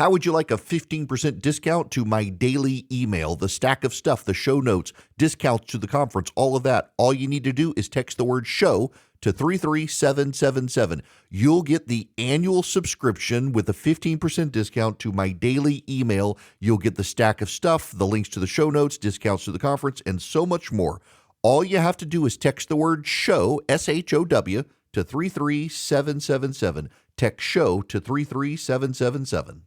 How would you like a 15% discount to my daily email, the stack of stuff, the show notes, discounts to the conference, all of that? All you need to do is text the word show to 33777. You'll get the annual subscription with a 15% discount to my daily email. You'll get the stack of stuff, the links to the show notes, discounts to the conference, and so much more. All you have to do is text the word show, SHOW, to 33777. Text show to 33777.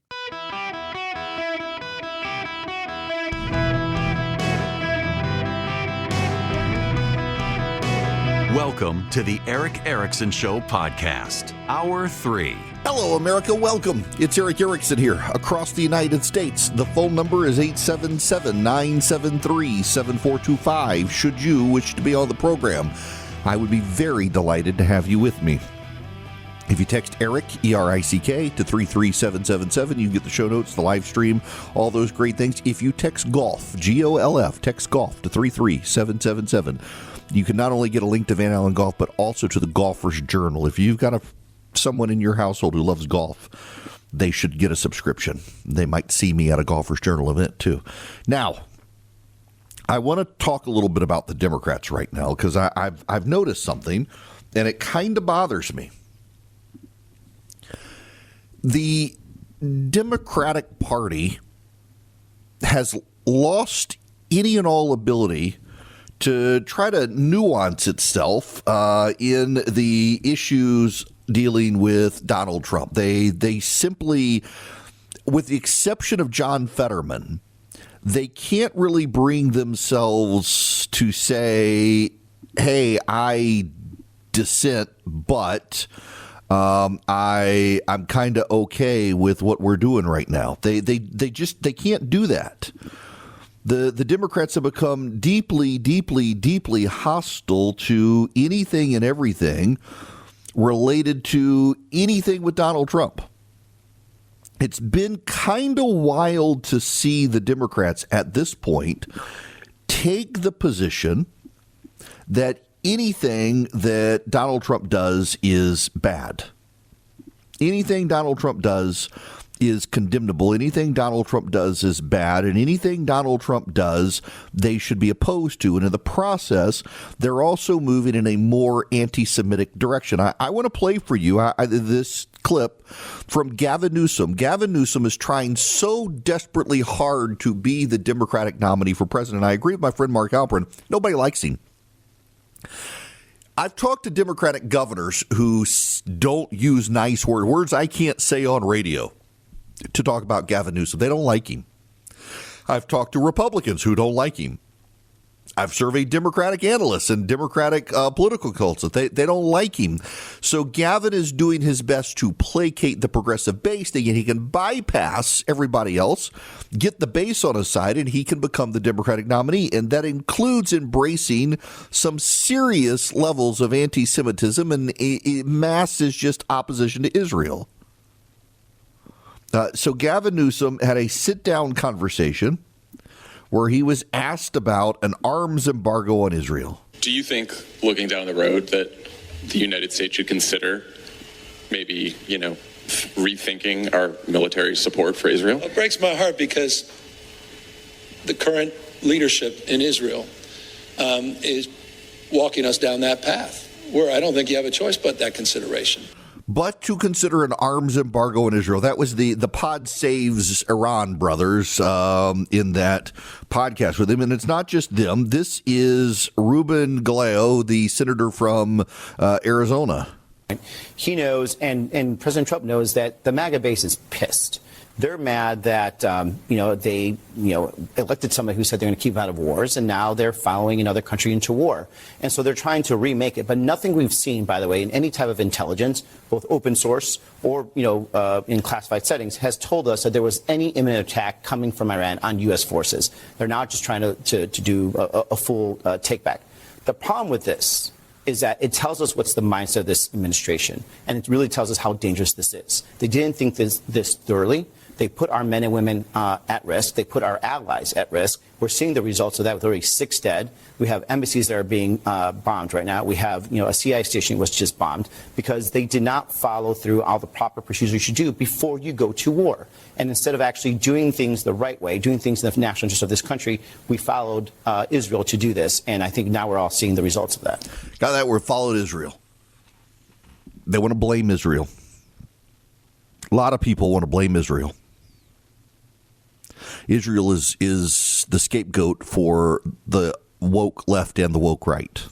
Welcome to the Eric Erickson Show podcast, Hour 3. Hello, America. Welcome. It's Eric Erickson here across the United States. The phone number is 877-973-7425. Should you wish to be on the program, I would be very delighted to have you with me. If you text Eric, E-R-I-C-K, to 33777, you get the show notes, the live stream, all those great things. If you text golf, G-O-L-F, text golf to 33777, you can not only get a link to Van Allen Golf, but also to the Golfer's Journal. If you've got someone in your household who loves golf, they should get a subscription. They might see me at a Golfer's Journal event, too. Now, I want to talk a little bit about the Democrats right now, because I've noticed something, and it kind of bothers me. The Democratic Party has lost any and all ability to try to nuance itself in the issues dealing with Donald Trump. They simply, with the exception of John Fetterman, they can't really bring themselves to say, hey, I dissent, but I'm kind of okay with what we're doing right now. They can't do that. The Democrats have become deeply, deeply, deeply hostile to anything and everything related to anything with Donald Trump. It's been kind of wild to see the Democrats at this point take the position that anything that Donald Trump does is bad. Anything Donald Trump does is condemnable. Anything Donald Trump does is bad, and anything Donald Trump does, they should be opposed to. And in the process, they're also moving in a more anti-Semitic direction. I want to play for you this clip from Gavin Newsom. Gavin Newsom is trying so desperately hard to be the Democratic nominee for president. I agree with my friend Mark Halperin. Nobody likes him. I've talked to Democratic governors who don't use nice words I can't say on radio to talk about Gavin Newsom. They don't like him. I've talked to Republicans who don't like him. I've surveyed Democratic analysts and Democratic political consultants. They don't like him. So Gavin is doing his best to placate the progressive base, thinking he can bypass everybody else, get the base on his side, and he can become the Democratic nominee. And that includes embracing some serious levels of anti-Semitism and mass is just opposition to Israel. So Gavin Newsom had a sit-down conversation where he was asked about an arms embargo on Israel. Do you think, looking down the road, that the United States should consider maybe, rethinking our military support for Israel? It breaks my heart because the current leadership in Israel is walking us down that path, where I don't think you have a choice but that consideration. But to consider an arms embargo in Israel. That was the Pod Saves Iran brothers in that podcast with him. And it's not just them. This is Ruben Galeo, the senator from Arizona. He knows, and President Trump knows, that the MAGA base is pissed. They're mad that, they elected somebody who said they're going to keep out of wars, and now they're following another country into war. And so they're trying to remake it. But nothing we've seen, by the way, in any type of intelligence, both open source or, in classified settings, has told us that there was any imminent attack coming from Iran on U.S. forces. They're not just trying to do a full take back. The problem with this is that it tells us what's the mindset of this administration, and it really tells us how dangerous this is. They didn't think this thoroughly. They put our men and women at risk. They put our allies at risk. We're seeing the results of that with already 6 dead. We have embassies that are being bombed right now. We have, a CIA station was just bombed because they did not follow through all the proper procedures you should do before you go to war. And instead of actually doing things the right way, doing things in the national interest of this country, we followed Israel to do this. And I think now we're all seeing the results of that. Got that? We followed Israel. They want to blame Israel. A lot of people want to blame Israel. Israel is the scapegoat for the woke left and the woke right.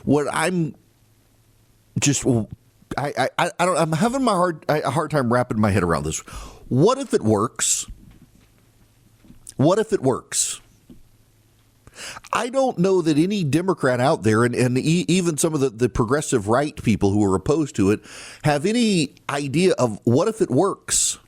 What I'm just I'm having a hard time wrapping my head around this. What if it works? What if it works? I don't know that any Democrat out there, and even some of the progressive right people who are opposed to it, have any idea of what if it works.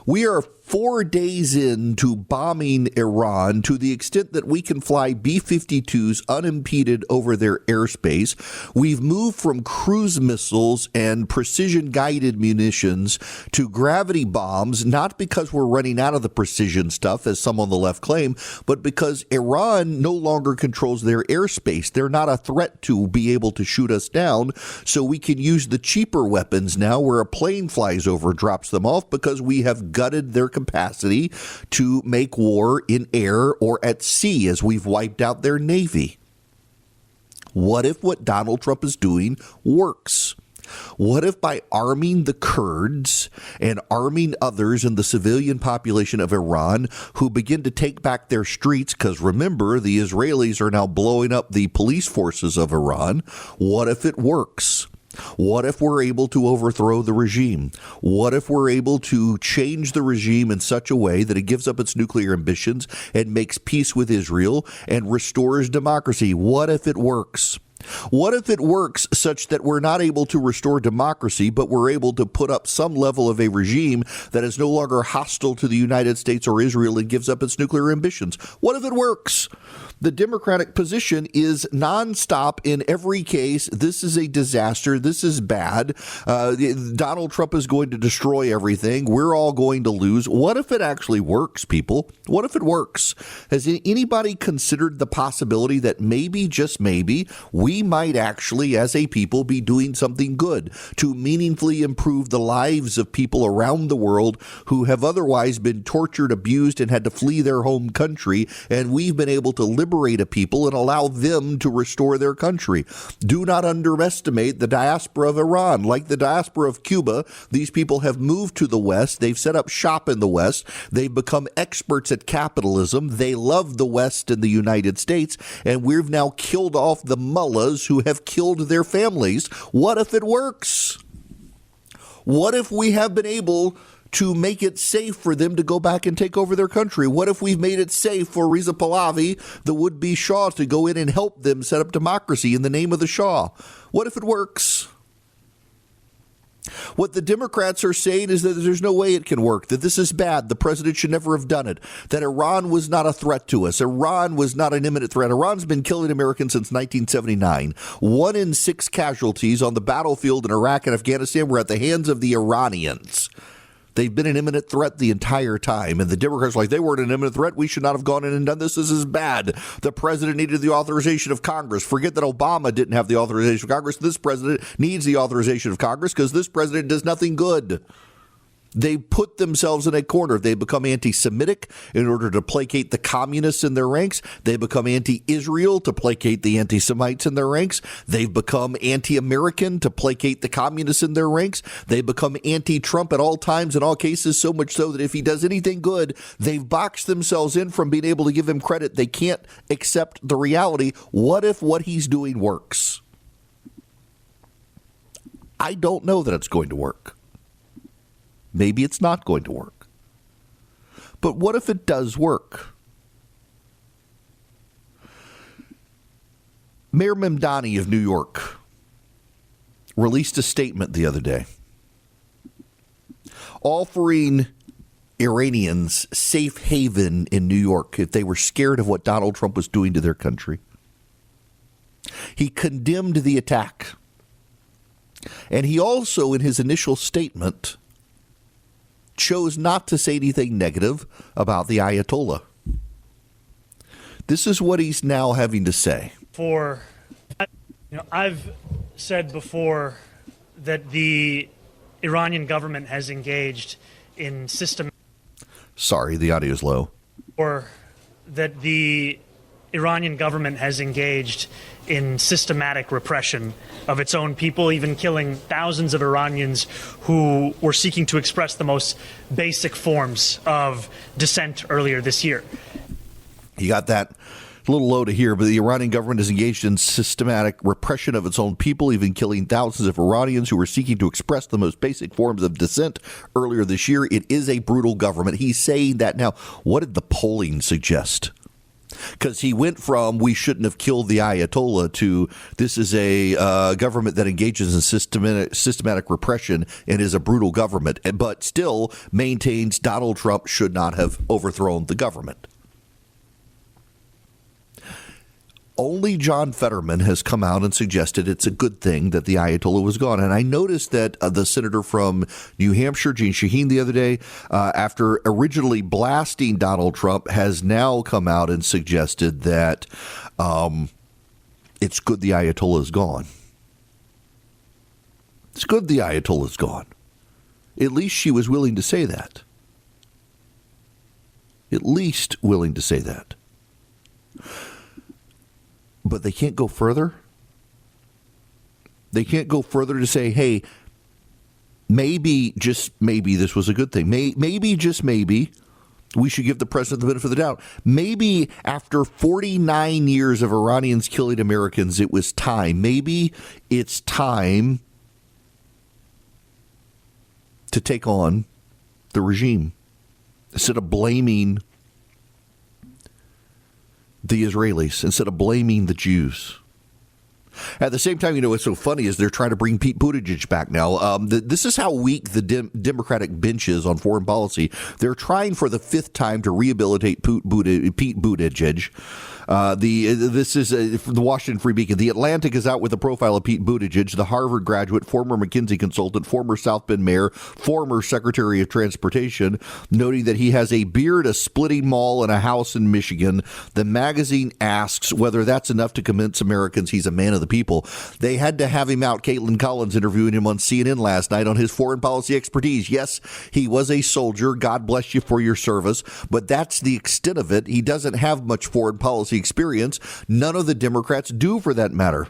We are 4 days into bombing Iran to the extent that we can fly B-52s unimpeded over their airspace. We've moved from cruise missiles and precision-guided munitions to gravity bombs, not because we're running out of the precision stuff, as some on the left claim, but because Iran no longer controls their airspace. They're not a threat to be able to shoot us down, so we can use the cheaper weapons now where a plane flies over, drops them off, because we have gutted their capacity to make war in air or at sea as we've wiped out their navy. What if what Donald Trump is doing works? What if by arming the Kurds and arming others in the civilian population of Iran who begin to take back their streets, because remember, the Israelis are now blowing up the police forces of Iran, what if it works? What if we're able to overthrow the regime? What if we're able to change the regime in such a way that it gives up its nuclear ambitions and makes peace with Israel and restores democracy? What if it works? What if it works such that we're not able to restore democracy, but we're able to put up some level of a regime that is no longer hostile to the United States or Israel and gives up its nuclear ambitions? What if it works? The Democratic position is nonstop in every case. This is a disaster. This is bad. Donald Trump is going to destroy everything. We're all going to lose. What if it actually works, people? What if it works? Has anybody considered the possibility that maybe, just maybe, we might actually, as a people, be doing something good to meaningfully improve the lives of people around the world who have otherwise been tortured, abused, and had to flee their home country, and we've been able to liberate a people and allow them to restore their country. Do not underestimate the diaspora of Iran. Like the diaspora of Cuba, these people have moved to the West. They've set up shop in the West. They've become experts at capitalism. They love the West and the United States, and we've now killed off the mullahs who have killed their families. What if it works? What if we have been able to make it safe for them to go back and take over their country? What if we've made it safe for Reza Pahlavi, the would-be Shah, to go in and help them set up democracy in the name of the Shah? What if it works? What the Democrats are saying is that there's no way it can work, that this is bad, the president should never have done it, that Iran was not a threat to us, Iran was not an imminent threat. Iran's been killing Americans since 1979. 1 in 6 casualties on the battlefield in Iraq and Afghanistan were at the hands of the Iranians. They've been an imminent threat the entire time. And the Democrats are like, they weren't an imminent threat. We should not have gone in and done this. This is bad. The president needed the authorization of Congress. Forget that Obama didn't have the authorization of Congress. This president needs the authorization of Congress because this president does nothing good. They put themselves in a corner. They become anti-Semitic in order to placate the communists in their ranks. They become anti-Israel to placate the anti-Semites in their ranks. They've become anti-American to placate the communists in their ranks. They become anti-Trump at all times, in all cases, so much so that if he does anything good, they've boxed themselves in from being able to give him credit. They can't accept the reality. What if what he's doing works? I don't know that it's going to work. Maybe it's not going to work. But what if it does work? Mayor Mamdani of New York released a statement the other day offering Iranians safe haven in New York if they were scared of what Donald Trump was doing to their country. He condemned the attack. And he also, in his initial statement, chose not to say anything negative about the Ayatollah. This is what he's now having to say. I've said before that the Iranian government has engaged in Sorry, the audio's low. Or that the Iranian government has engaged in systematic repression of its own people, even killing thousands of Iranians who were seeking to express the most basic forms of dissent earlier this year. You got that a little low to hear, but the Iranian government is engaged in systematic repression of its own people, even killing thousands of Iranians who were seeking to express the most basic forms of dissent earlier this year. It is a brutal government. He's saying that now. What did the polling suggest? Because he went from we shouldn't have killed the Ayatollah to this is a government that engages in systematic repression and is a brutal government, but still maintains Donald Trump should not have overthrown the government. Only John Fetterman has come out and suggested it's a good thing that the Ayatollah was gone. And I noticed that the senator from New Hampshire, Jeanne Shaheen, the other day, after originally blasting Donald Trump, has now come out and suggested that it's good the Ayatollah is gone. It's good the Ayatollah is gone. At least she was willing to say that. At least willing to say that. But they can't go further. They can't go further to say, hey, maybe, just maybe this was a good thing. Maybe, just maybe, we should give the president the benefit of the doubt. Maybe after 49 years of Iranians killing Americans, it was time. Maybe it's time to take on the regime instead of blaming the Israelis, instead of blaming the Jews. At the same time, what's so funny is they're trying to bring Pete Buttigieg back now. This is how weak the Democratic bench is on foreign policy. They're trying for the fifth time to rehabilitate Pete Buttigieg. This is the Washington Free Beacon. The Atlantic is out with a profile of Pete Buttigieg, the Harvard graduate, former McKinsey consultant, former South Bend mayor, former Secretary of Transportation, noting that he has a beard, a splitting mall, and a house in Michigan. The magazine asks whether that's enough to convince Americans he's a man of the people. They had to have him out, Caitlin Collins interviewing him on CNN last night on his foreign policy expertise. Yes, he was a soldier. God bless you for your service. But that's the extent of it. He doesn't have much foreign policy experience. None of the Democrats do, for that matter.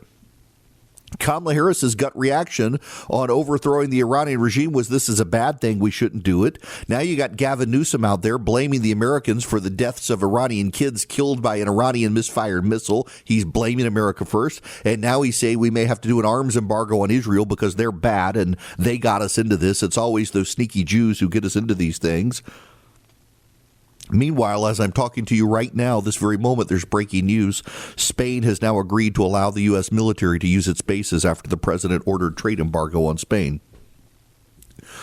Kamala Harris's gut reaction on overthrowing the Iranian regime was this is a bad thing. We shouldn't do it. Now you got Gavin Newsom out there blaming the Americans for the deaths of Iranian kids killed by an Iranian misfired missile. He's blaming America first. And now he's saying we may have to do an arms embargo on Israel because they're bad and they got us into this. It's always those sneaky Jews who get us into these things. Meanwhile, as I'm talking to you right now, this very moment, there's breaking news. Spain has now agreed to allow the U.S. military to use its bases after the president ordered trade embargo on Spain.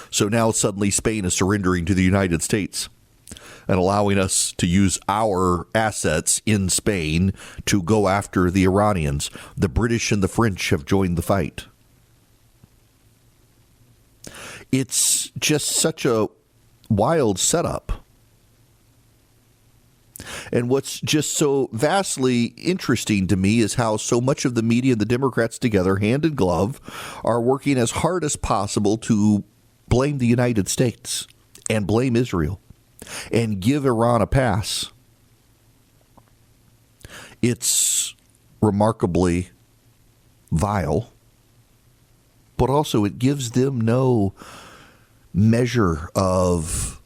So now suddenly Spain is surrendering to the United States and allowing us to use our assets in Spain to go after the Iranians. The British and the French have joined the fight. It's just such a wild setup. And what's just so vastly interesting to me is how so much of the media and the Democrats together, hand in glove, are working as hard as possible to blame the United States and blame Israel and give Iran a pass. It's remarkably vile, but also it gives them no measure of...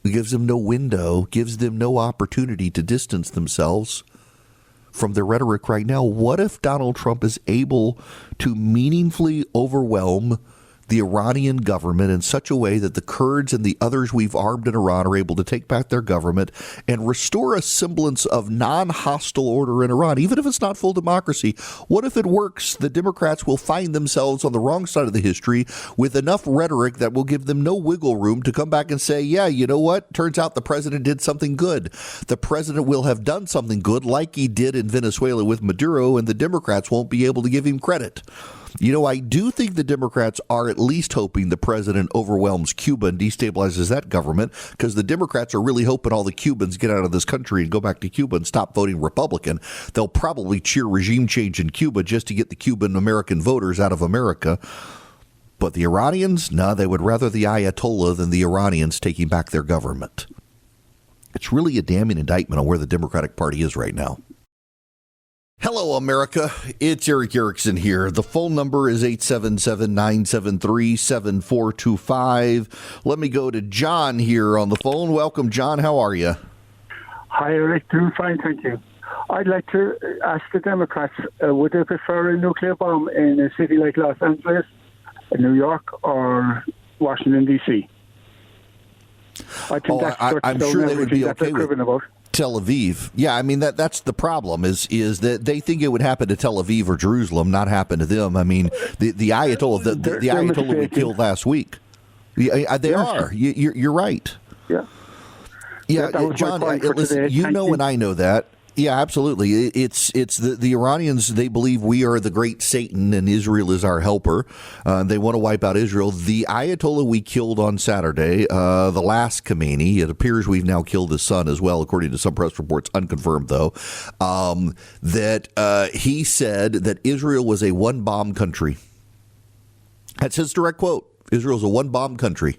It gives them no window, gives them no opportunity to distance themselves from their rhetoric right now. What if Donald Trump is able to meaningfully overwhelm the Iranian government in such a way that the Kurds and the others we've armed in Iran are able to take back their government and restore a semblance of non-hostile order in Iran, even if it's not full democracy? What if it works? The Democrats will find themselves on the wrong side of the history with enough rhetoric that will give them no wiggle room to come back and say, yeah, you know what? Turns out the president did something good. The president will have done something good like he did in Venezuela with Maduro, and the Democrats won't be able to give him credit. You know, I do think the Democrats are at least hoping the president overwhelms Cuba and destabilizes that government, because the Democrats are really hoping all the Cubans get out of this country and go back to Cuba and stop voting Republican. They'll probably cheer regime change in Cuba just to get the Cuban American voters out of America. But the Iranians, no, they would rather the Ayatollah than the Iranians taking back their government. It's really a damning indictment on where the Democratic Party is right now. Hello, America. It's Eric Erickson here. The phone number is 877-973-7425. Let me go to John here on the phone. Welcome, John. How are you? Hi, Eric. Doing fine, thank you. I'd like to ask the Democrats, would they prefer a nuclear bomb in a city like Los Angeles, New York, or Washington, D.C.? I think I'm sure they would be okay with about Tel Aviv. Yeah, I mean, that's the problem is that they think it would happen to Tel Aviv or Jerusalem, not happen to them. I mean, the Ayatollah, the Ayatollah we killed last week. They are. You're right. Yeah. Yeah, John, listen, you know and I know that. Yeah, absolutely. It's the Iranians. They believe we are the great Satan and Israel is our helper. They want to wipe out Israel. The Ayatollah we killed on Saturday, the last Khamenei, it appears we've now killed his son as well, according to some press reports, unconfirmed though, that he said that Israel was a one-bomb country. That's his direct quote. Israel's a one-bomb country.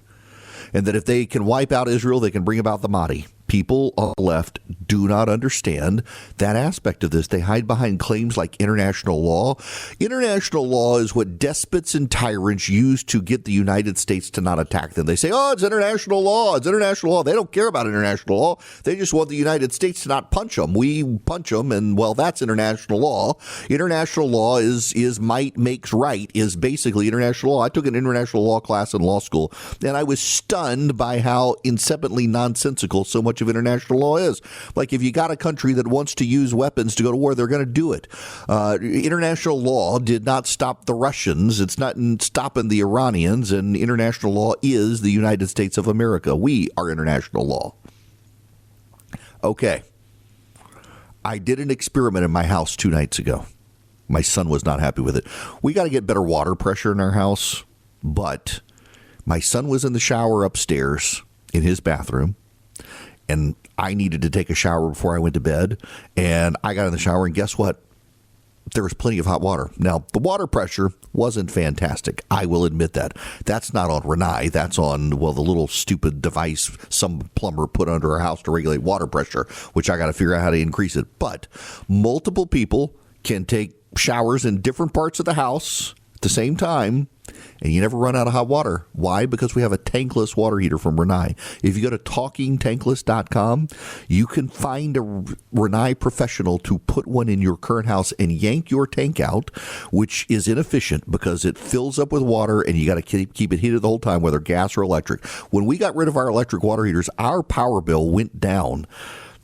And that if they can wipe out Israel, they can bring about the Mahdi. People on the left do not understand that aspect of this. They hide behind claims like international law. International law is what despots and tyrants use to get the United States to not attack them. They say, oh, it's international law. It's international law. They don't care about international law. They just want the United States to not punch them. We punch them, and, well, that's international law. International law is might makes right, is basically international law. I took an international law class in law school, and I was stunned by how insipidly nonsensical so much of international law is. Like, if you got a country that wants to use weapons to go to war, they're going to do it. International law did not stop the Russians. It's not stopping the Iranians, and international law is the United States of America. We are international law. Okay. I did an experiment in my house 2 nights ago. My son was not happy with it. We got to get better water pressure in our house, but my son was in the shower upstairs in his bathroom, and I needed to take a shower before I went to bed, and I got in the shower, and guess what? There was plenty of hot water. Now, the water pressure wasn't fantastic. I will admit that. That's not on Renai. That's on, well, the little stupid device some plumber put under our house to regulate water pressure, which I got to figure out how to increase it. But multiple people can take showers in different parts of the house at the same time, and you never run out of hot water. Why? Because we have a tankless water heater from Renai. If you go to talkingtankless.com, you can find a Renai professional to put one in your current house and yank your tank out, which is inefficient because it fills up with water and you got to keep it heated the whole time, whether gas or electric. When we got rid of our electric water heaters, our power bill went down.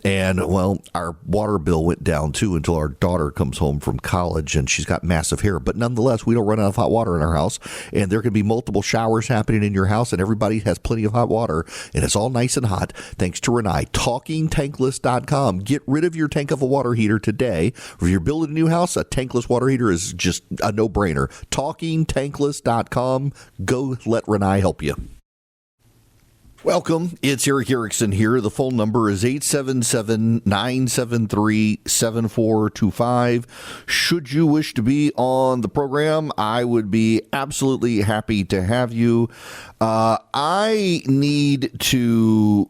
And, well, our water bill went down, too, until our daughter comes home from college, and she's got massive hair. But nonetheless, we don't run out of hot water in our house, and there can be multiple showers happening in your house, and everybody has plenty of hot water, and it's all nice and hot, thanks to Renai. TalkingTankless.com. Get rid of your tank of a water heater today. If you're building a new house, a tankless water heater is just a no-brainer. TalkingTankless.com. Go let Renai help you. Welcome. It's Eric Erickson here. The phone number is 877-973-7425. Should you wish to be on the program, I would be absolutely happy to have you. I need to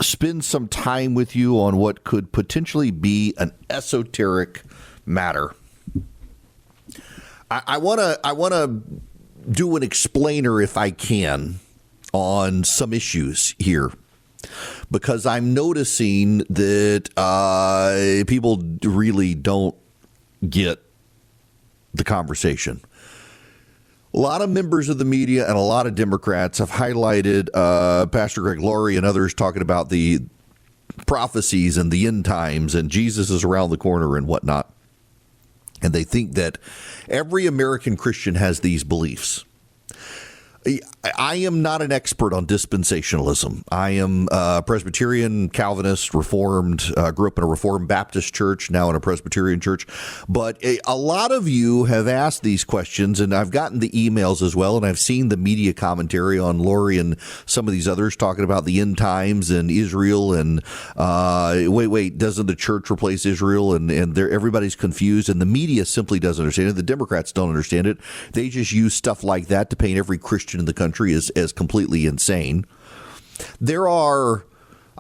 spend some time with you on what could potentially be an esoteric matter. I want to do an explainer if I can on some issues here, because I'm noticing that people really don't get the conversation. A lot of members of the media and a lot of Democrats have highlighted Pastor Greg Laurie and others talking about the prophecies and the end times and Jesus is around the corner and whatnot. And they think that every American Christian has these beliefs. I am not an expert on dispensationalism. I am Presbyterian, Calvinist, Reformed, grew up in a Reformed Baptist church, now in a Presbyterian church. But a lot of you have asked these questions, and I've gotten the emails as well, and I've seen the media commentary on Lori and some of these others talking about the end times and Israel and wait, doesn't the church replace Israel? And everybody's confused, and the media simply doesn't understand it. The Democrats don't understand it. They just use stuff like that to paint every Christian in the country as completely insane. There are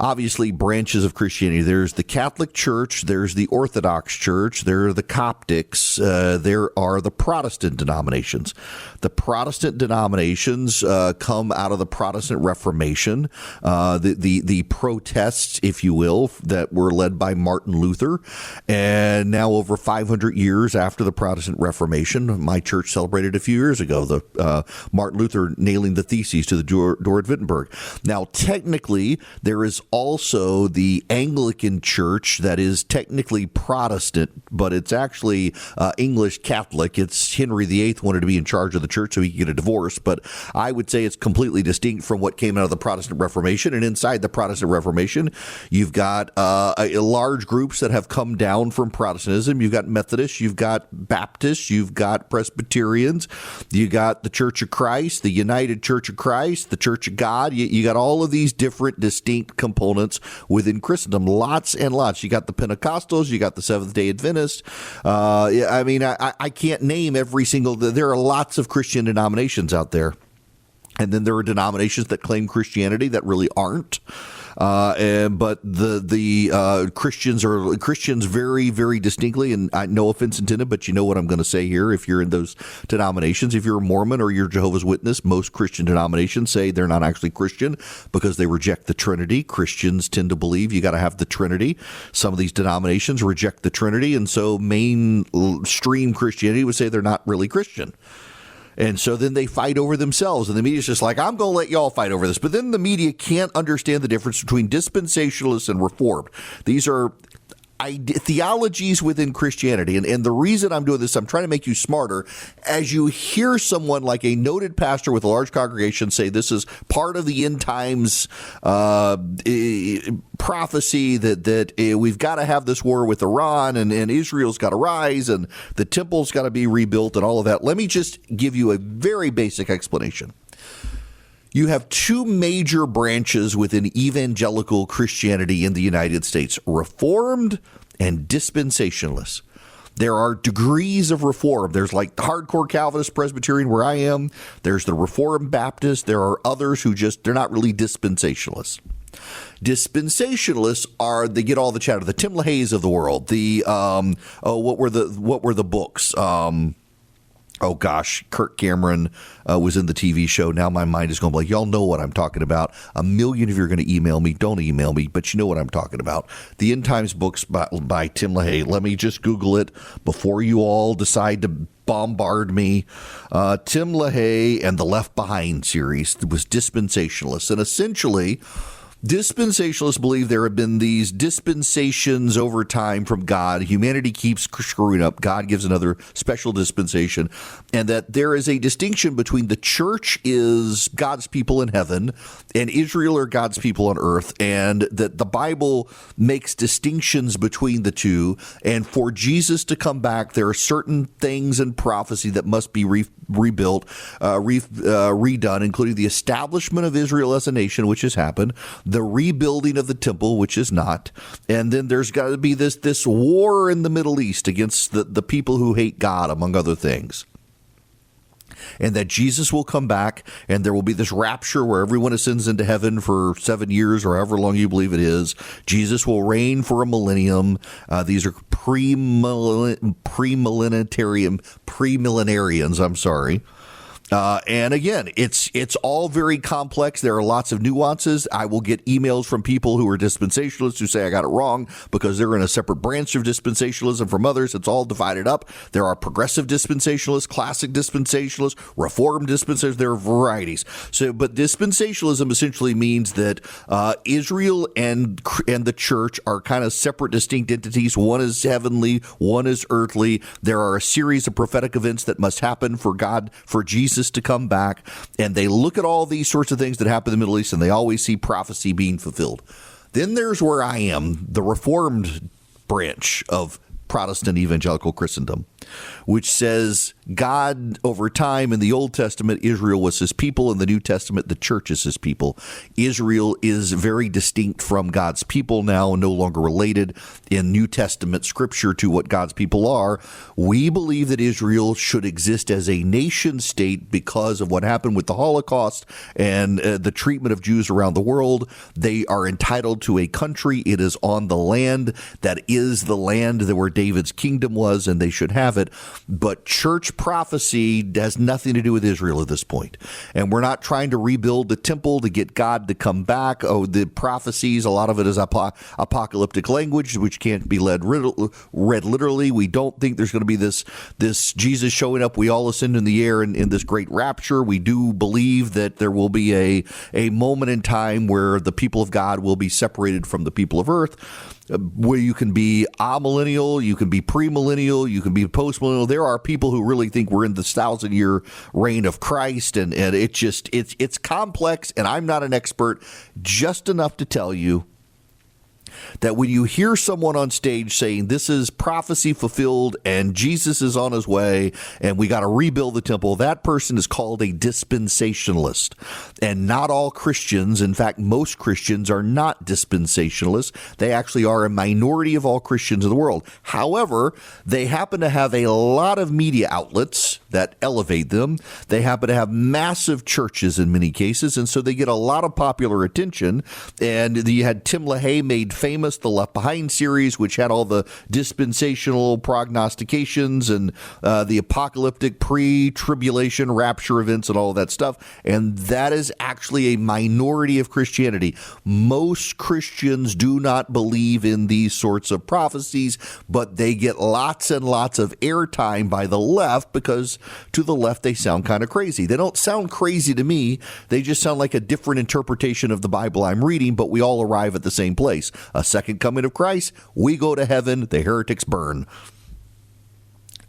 obviously branches of Christianity. There's the Catholic Church, there's the Orthodox Church, there are the Coptics, there are the Protestant denominations. The Protestant denominations come out of the Protestant Reformation, the protests, if you will, that were led by Martin Luther. And now over 500 years after the Protestant Reformation, my church celebrated a few years ago, the Martin Luther nailing the theses to the door at Wittenberg. Now, technically, there is also the Anglican Church that is technically Protestant, but it's actually English Catholic. It's Henry VIII wanted to be in charge of the church so he could get a divorce, but I would say it's completely distinct from what came out of the Protestant Reformation. And inside the Protestant Reformation, you've got large groups that have come down from Protestantism. You've got Methodists, you've got Baptists, you've got Presbyterians, you got the Church of Christ, the United Church of Christ, the Church of God. You got all of these different distinct components within Christendom, lots and lots. You got the Pentecostals, you got the Seventh-day Adventists. I can't name every single. There are lots of Christian denominations out there, and then there are denominations that claim Christianity that really aren't. But the Christians are Christians very, very distinctly, and no offense intended, but you know what I'm going to say here. If you're in those denominations, if you're a Mormon or you're Jehovah's Witness, most Christian denominations say they're not actually Christian because they reject the Trinity. Christians tend to believe you got to have the Trinity. Some of these denominations reject the Trinity, and so mainstream Christianity would say they're not really Christian. And so then they fight over themselves, and the media's just like, I'm going to let y'all fight over this. But then the media can't understand the difference between dispensationalists and Reformed. These are theologies within Christianity. And the reason I'm doing this, I'm trying to make you smarter. As you hear someone like a noted pastor with a large congregation say this is part of the end times prophecy that we've got to have this war with Iran and Israel's got to rise and the temple's got to be rebuilt and all of that, let me just give you a very basic explanation. You have two major branches within evangelical Christianity in the United States, Reformed and dispensationalists. There are degrees of Reform. There's like the hardcore Calvinist Presbyterian where I am. There's the Reformed Baptist. There are others who they're not really dispensationalists. Dispensationalists they get all the chatter. The Tim LaHaye's of the world. What were the books? Oh, gosh, Kirk Cameron was in the TV show. Now my mind is going like, y'all know what I'm talking about. A million of you are going to email me. Don't email me, but you know what I'm talking about. The End Times books by Tim LaHaye. Let me just Google it before you all decide to bombard me. Tim LaHaye and the Left Behind series was dispensationalists. And essentially, dispensationalists believe there have been these dispensations over time from God. Humanity keeps screwing up. God gives another special dispensation. And that there is a distinction between the church is God's people in heaven and Israel are God's people on earth. And that the Bible makes distinctions between the two. And for Jesus to come back, there are certain things in prophecy that must be rebuilt, redone, including the establishment of Israel as a nation, which has happened, the rebuilding of the temple, which is not, and then there's got to be this war in the Middle East against the people who hate God, among other things. And that Jesus will come back, and there will be this rapture where everyone ascends into heaven for 7 years or however long you believe it is. Jesus will reign for a millennium. These are premillenarians. I'm sorry. And again, it's all very complex. There are lots of nuances. I will get emails from people who are dispensationalists who say I got it wrong because they're in a separate branch of dispensationalism from others. It's all divided up. There are progressive dispensationalists, classic dispensationalists, reformed dispensationalists. There are varieties. But dispensationalism essentially means that Israel and the church are kind of separate, distinct entities. One is heavenly, one is earthly. There are a series of prophetic events that must happen for Jesus Jesus to come back, and they look at all these sorts of things that happen in the Middle East, and they always see prophecy being fulfilled. Then there's where I am, the Reformed branch of Protestant evangelical Christendom, which says God, over time, in the Old Testament, Israel was his people. In the New Testament, the church is his people. Israel is very distinct from God's people now, no longer related in New Testament scripture to what God's people are. We believe that Israel should exist as a nation state because of what happened with the Holocaust and the treatment of Jews around the world. They are entitled to a country. It is on the land that is the land that where David's kingdom was, and they should have it. But church prophecy has nothing to do with Israel at this point. And we're not trying to rebuild the temple to get God to come back. Oh, the prophecies, a lot of it is apocalyptic language, which can't be read literally. We don't think there's going to be this Jesus showing up, we all ascend in the air in this great rapture. We do believe that there will be a moment in time where the people of God will be separated from the people of earth, where you can be amillennial, you can be premillennial, you can be postmillennial. There are people who really think we're in this 1,000-year reign of Christ, and it's complex, and I'm not an expert, just enough to tell you that when you hear someone on stage saying this is prophecy fulfilled and Jesus is on his way and we got to rebuild the temple, that person is called a dispensationalist. And not all Christians, in fact, most Christians are not dispensationalists. They actually are a minority of all Christians in the world. However, they happen to have a lot of media outlets that elevate them. They happen to have massive churches in many cases, and so they get a lot of popular attention. And you had Tim LaHaye made famous the Left Behind series, which had all the dispensational prognostications and the apocalyptic pre-tribulation rapture events and all of that stuff. And that is actually a minority of Christianity. Most Christians do not believe in these sorts of prophecies, but they get lots and lots of airtime by the left because to the left they sound kind of crazy. They don't sound crazy to me. They just sound like a different interpretation of the Bible I'm reading, but we all arrive at the same place. A second coming of Christ, we go to heaven, the heretics burn.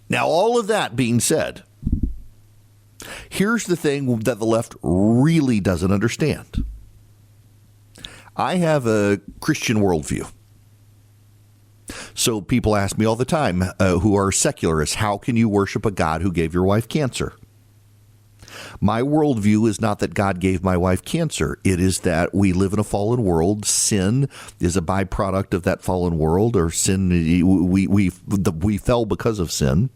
Now, all of that being said, here's the thing that the left really doesn't understand. I have a Christian worldview. So people ask me all the time who are secularists, how can you worship a God who gave your wife cancer? My worldview is not that God gave my wife cancer. It is that we live in a fallen world. Sin is a byproduct of that fallen world, or sin. We fell because of sin,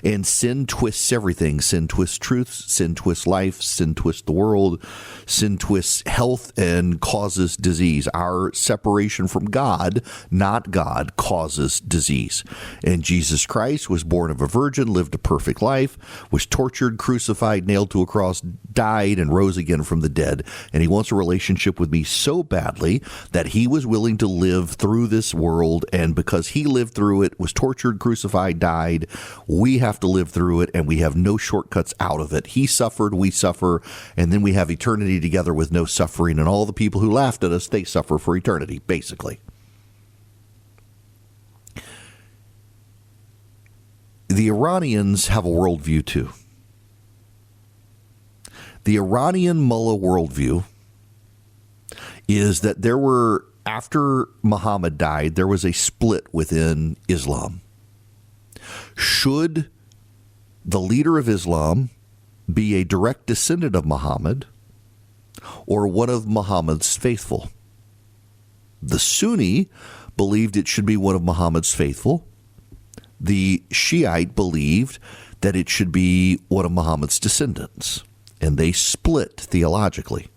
and sin twists everything. Sin twists truth. Sin twists life. Sin twists the world. Sin twists health and causes disease. Our separation from God, not God, causes disease. And Jesus Christ was born of a virgin, lived a perfect life, was tortured, crucified, nailed to a cross, died, and rose again from the dead. And he wants a relationship with me so badly that he was willing to live through this world. And because he lived through it, was tortured, crucified, died, we have to live through it, and we have no shortcuts out of it. He suffered, we suffer, and then we have eternity together with no suffering. And all the people who laughed at us, they suffer for eternity, basically. The Iranians have a worldview too. The Iranian mullah worldview is that there were, after Muhammad died, there was a split within Islam. Should the leader of Islam be a direct descendant of Muhammad or one of Muhammad's faithful? The Sunni believed it should be one of Muhammad's faithful. The Shiite believed that it should be one of Muhammad's descendants. And they split theologically.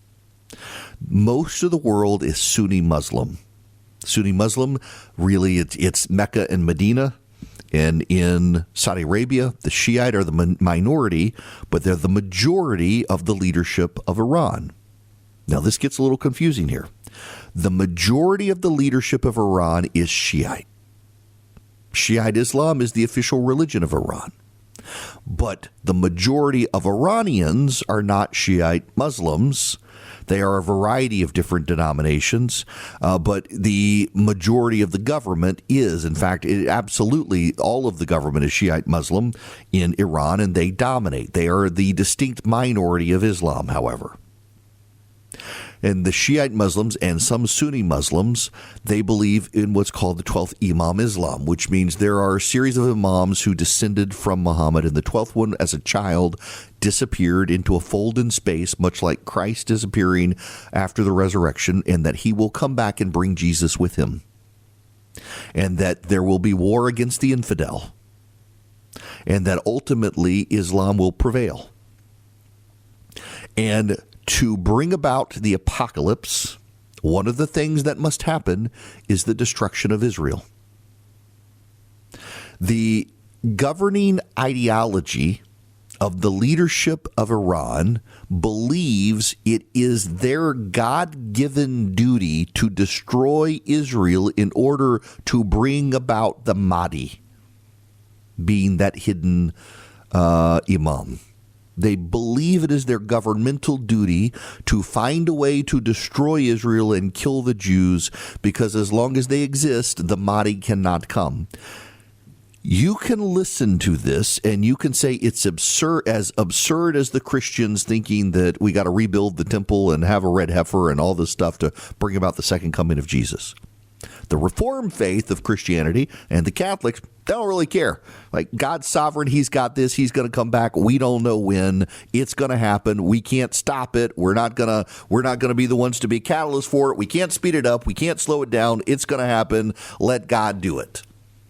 Most of the world is Sunni Muslim. Sunni Muslim, really, it's Mecca and Medina. And in Saudi Arabia, the Shiite are the minority, but they're the majority of the leadership of Iran. Now, this gets a little confusing here. The majority of the leadership of Iran is Shiite. Shiite Islam is the official religion of Iran. But the majority of Iranians are not Shiite Muslims. They are a variety of different denominations, but the majority of the government is, in fact, absolutely all of the government is Shiite Muslim in Iran, and they dominate. They are the distinct minority of Islam, however. And the Shiite Muslims and some Sunni Muslims, they believe in what's called the 12th Imam Islam, which means there are a series of imams who descended from Muhammad, and the 12th one, as a child, disappeared into a fold in space, much like Christ disappearing after the resurrection, and that he will come back and bring Jesus with him, and that there will be war against the infidel, and that ultimately Islam will prevail. And to bring about the apocalypse, one of the things that must happen is the destruction of Israel. The governing ideology of the leadership of Iran believes it is their God-given duty to destroy Israel in order to bring about the Mahdi, being that hidden imam. They believe it is their governmental duty to find a way to destroy Israel and kill the Jews, because as long as they exist, the Mahdi cannot come. You can listen to this and you can say it's absurd as the Christians thinking that we got to rebuild the temple and have a red heifer and all this stuff to bring about the second coming of Jesus. The Reformed faith of Christianity and the Catholics, they don't really care. Like, God's sovereign. He's got this. He's going to come back. We don't know when. It's going to happen. We can't stop it. We're not going to be the ones to be catalysts for it. We can't speed it up. We can't slow it down. It's going to happen. Let God do it.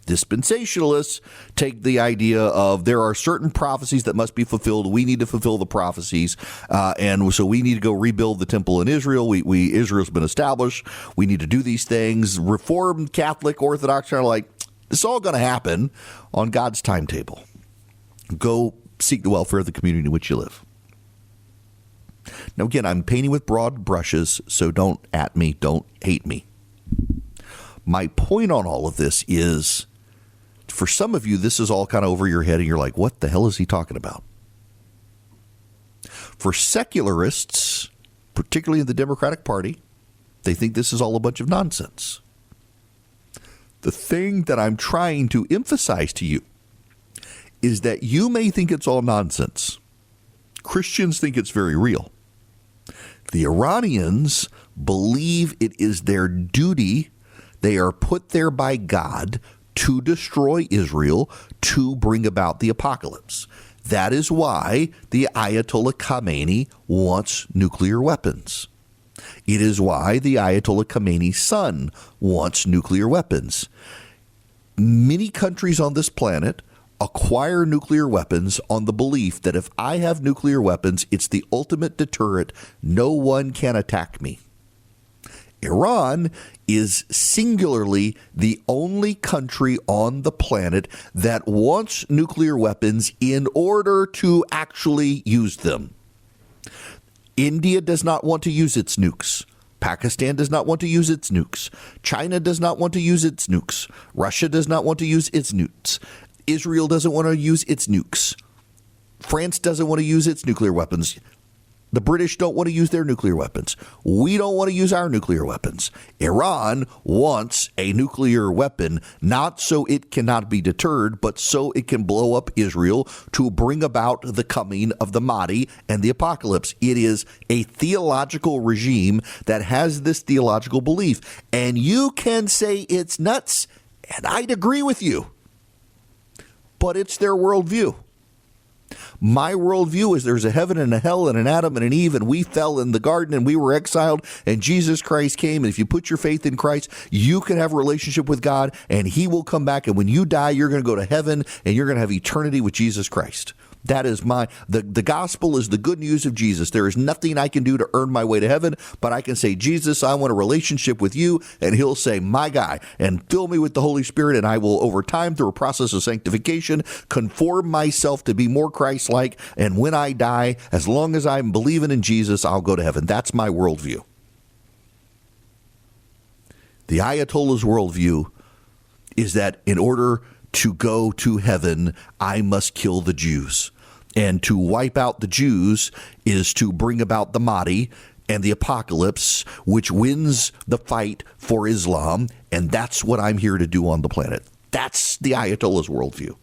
Dispensationalists take the idea of there are certain prophecies that must be fulfilled. We need to fulfill the prophecies, and so we need to go rebuild the temple in Israel. Israel's been established. We need to do these things. Reformed, Catholic, Orthodox are like, it's all going to happen on God's timetable. Go seek the welfare of the community in which you live. Now, again, I'm painting with broad brushes, so don't at me, don't hate me. My point on all of this is, for some of you, this is all kind of over your head, and you're like, what the hell is he talking about? For secularists, particularly in the Democratic Party, they think this is all a bunch of nonsense. The thing that I'm trying to emphasize to you is that you may think it's all nonsense. Christians think it's very real. The Iranians believe it is their duty. They are put there by God to destroy Israel, to bring about the apocalypse. That is why the Ayatollah Khamenei wants nuclear weapons. It is why the Ayatollah Khamenei's son wants nuclear weapons. Many countries on this planet acquire nuclear weapons on the belief that if I have nuclear weapons, it's the ultimate deterrent. No one can attack me. Iran is singularly the only country on the planet that wants nuclear weapons in order to actually use them. India does not want to use its nukes. Pakistan does not want to use its nukes. China does not want to use its nukes. Russia does not want to use its nukes. Israel doesn't want to use its nukes. France doesn't want to use its nuclear weapons. The British don't want to use their nuclear weapons. We don't want to use our nuclear weapons. Iran wants a nuclear weapon, not so it cannot be deterred, but so it can blow up Israel to bring about the coming of the Mahdi and the apocalypse. It is a theological regime that has this theological belief. And you can say it's nuts, and I'd agree with you. But it's their worldview. My worldview is there's a heaven and a hell and an Adam and an Eve, and we fell in the garden and we were exiled, and Jesus Christ came, and if you put your faith in Christ, you can have a relationship with God, and he will come back, and when you die, you're going to go to heaven, and you're going to have eternity with Jesus Christ. That is the gospel is the good news of Jesus. There is nothing I can do to earn my way to heaven, but I can say, Jesus, I want a relationship with you, and he'll say, my guy, and fill me with the Holy Spirit, and I will, over time, through a process of sanctification, conform myself to be more Christ-like, and when I die, as long as I'm believing in Jesus, I'll go to heaven. That's my worldview. The Ayatollah's worldview is that in order to go to heaven, I must kill the Jews. And to wipe out the Jews is to bring about the Mahdi, and the apocalypse, which wins the fight for Islam, and that's what I'm here to do on the planet. That's the Ayatollah's worldview.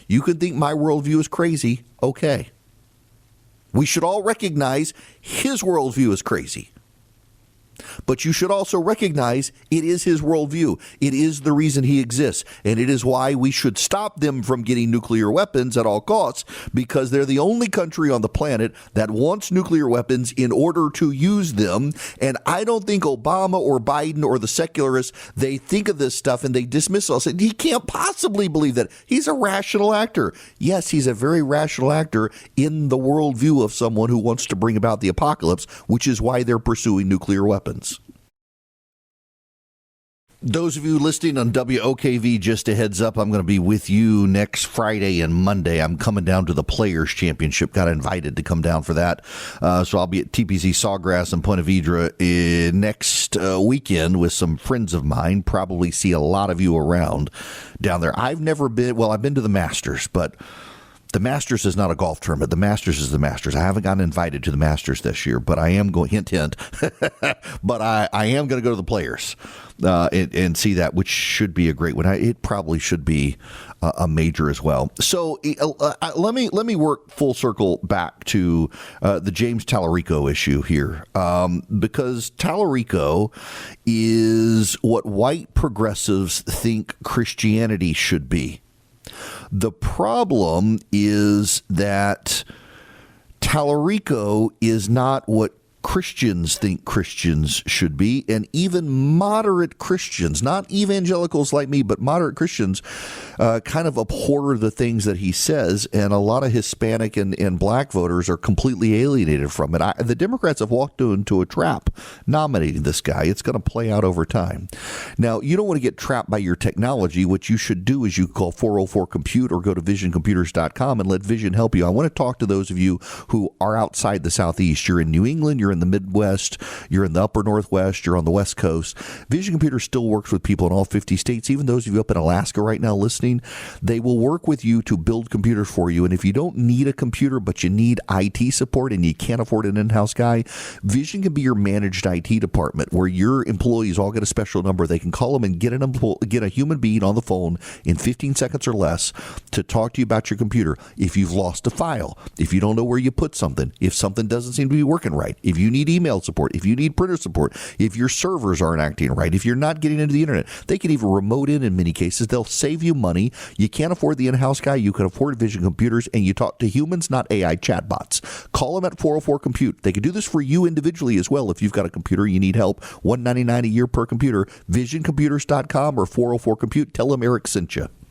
You can think my worldview is crazy. Okay. We should all recognize his worldview is crazy. But you should also recognize it is his worldview. It is the reason he exists. And it is why we should stop them from getting nuclear weapons at all costs, because they're the only country on the planet that wants nuclear weapons in order to use them. And I don't think Obama or Biden or the secularists, they think of this stuff and they dismiss us. And he can't possibly believe that. He's a rational actor. Yes, he's a very rational actor in the worldview of someone who wants to bring about the apocalypse, which is why they're pursuing nuclear weapons. Those of you listening on WOKV, just a heads up, I'm going to be with you next Friday and Monday. I'm coming down to the Players Championship. Got invited to come down for that. So I'll be at TPC Sawgrass in Point Vedra next weekend with some friends of mine. Probably see a lot of you around down there. I've never been, well, I've been to the Masters, but the Masters is not a golf tournament. The Masters is the Masters. I haven't gotten invited to the Masters this year, but I am going, hint, hint, but I am going to go to the Players and see that, which should be a great one. It probably should be a major as well. So let me work full circle back to the James Tallarico issue here, because Tallarico is what white progressives think Christianity should be. The problem is that Tallarico is not what Christians think Christians should be, and even moderate Christians, not evangelicals like me, but moderate Christians, kind of abhor the things that he says, and a lot of Hispanic and black voters are completely alienated from it. The Democrats have walked into a trap nominating this guy. It's going to play out over time. Now, you don't want to get trapped by your technology. What you should do is you call 404-COMPUTE or go to visioncomputers.com and let Vision help you. I want to talk to those of you who are outside the Southeast. You're in New England, you're in the Midwest, you're in the upper Northwest, you're on the West Coast. Vision Computer still works with people in all 50 states. Even those of you up in Alaska right now listening, they will work with you to build computers for you. And if you don't need a computer, but you need IT support and you can't afford an in-house guy, Vision can be your managed IT department, where your employees all get a special number. They can call them and get a human being on the phone in 15 seconds or less to talk to you about your computer. If you've lost a file, if you don't know where you put something, if something doesn't seem to be working right, if you need email support, if you need printer support, if your servers aren't acting right, if you're not getting into the internet, they can even remote in many cases. They'll save you money. You can't afford the in-house guy. You can afford Vision Computers, and you talk to humans, not AI chatbots. Call them at 404-COMPUTE. They can do this for you individually as well. If you've got a computer, you need help, $199 a year per computer. VisionComputers.com or 404-COMPUTE. Tell them Eric sent you.